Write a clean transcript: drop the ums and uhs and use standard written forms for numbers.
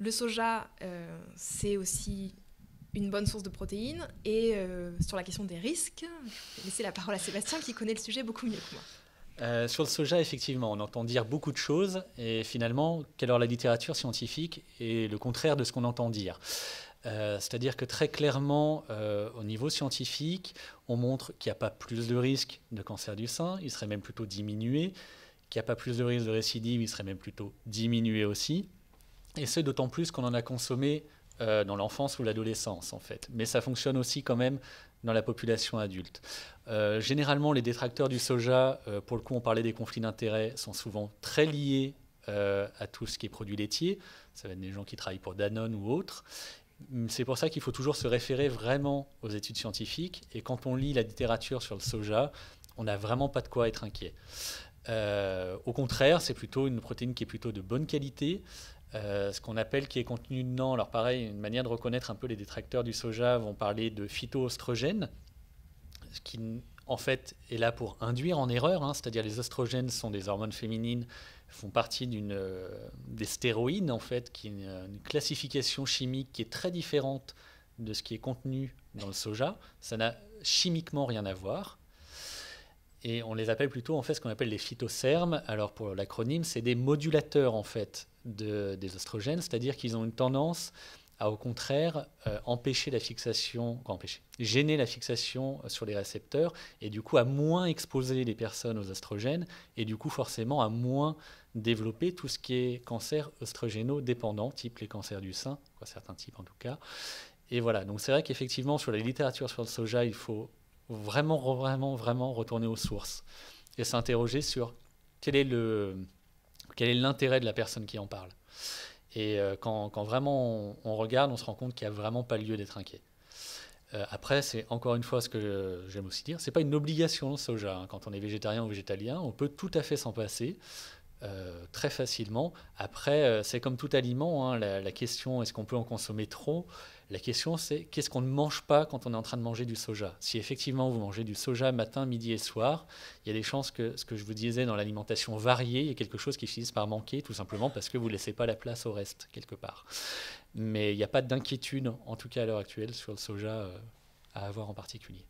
Le soja, c'est aussi une bonne source de protéines. Et sur la question des risques, je vais laisser la parole à Sébastien qui connaît le sujet beaucoup mieux que moi. Sur le soja, effectivement, on entend dire beaucoup de choses et finalement, quelle est la littérature scientifique et le contraire de ce qu'on entend dire. C'est-à-dire que très clairement, au niveau scientifique, on montre qu'il n'y a pas plus de risque de cancer du sein, il serait même plutôt diminué, qu'il n'y a pas plus de risque de récidive, il serait même plutôt diminué aussi. Et c'est d'autant plus qu'on en a consommé dans l'enfance ou l'adolescence, en fait. Mais ça fonctionne aussi quand même dans la population adulte. Généralement, les détracteurs du soja, pour le coup, on parlait des conflits d'intérêts, sont souvent très liés à tout ce qui est produits laitiers. Ça va être des gens qui travaillent pour Danone ou autres. C'est pour ça qu'il faut toujours se référer vraiment aux études scientifiques. Et quand on lit la littérature sur le soja, on n'a vraiment pas de quoi être inquiet. Au contraire, c'est plutôt une protéine qui est plutôt de bonne qualité. Ce qu'on appelle qui est contenu dedans, alors pareil, une manière de reconnaître un peu les détracteurs du soja vont parler de phytoœstrogènes, ce qui en fait est là pour induire en erreur, hein, c'est-à-dire les oestrogènes sont des hormones féminines, font partie des stéroïdes en fait, qui est une classification chimique qui est très différente de ce qui est contenu dans le soja. Ça n'a chimiquement rien à voir. Et on les appelle plutôt en fait ce qu'on appelle les phytospermes. Alors pour l'acronyme, c'est des modulateurs en fait des oestrogènes, c'est-à-dire qu'ils ont une tendance à au contraire empêcher la fixation, gêner la fixation sur les récepteurs et du coup à moins exposer les personnes aux oestrogènes et du coup forcément à moins développer tout ce qui est cancer œstrogéno-dépendant, type les cancers du sein, certains types en tout cas. Et voilà, donc c'est vrai qu'effectivement sur la littérature sur le soja, il faut vraiment retourner aux sources et s'interroger sur quel est l'intérêt de la personne qui en parle. Et quand vraiment on regarde, on se rend compte qu'il n'y a vraiment pas lieu d'être inquiet. Après, c'est encore une fois ce que j'aime aussi dire, c'est pas une obligation le soja. Hein. Quand on est végétarien ou végétalien, on peut tout à fait s'en passer. Très facilement. Après, c'est comme tout aliment, hein, la question est-ce qu'on peut en consommer trop? La question c'est qu'est-ce qu'on ne mange pas quand on est en train de manger du soja? Si effectivement vous mangez du soja matin, midi et soir, il y a des chances que ce que je vous disais dans l'alimentation variée, il y a quelque chose qui finisse par manquer tout simplement parce que vous ne laissez pas la place au reste quelque part. Mais il n'y a pas d'inquiétude, en tout cas à l'heure actuelle, sur le soja à avoir en particulier.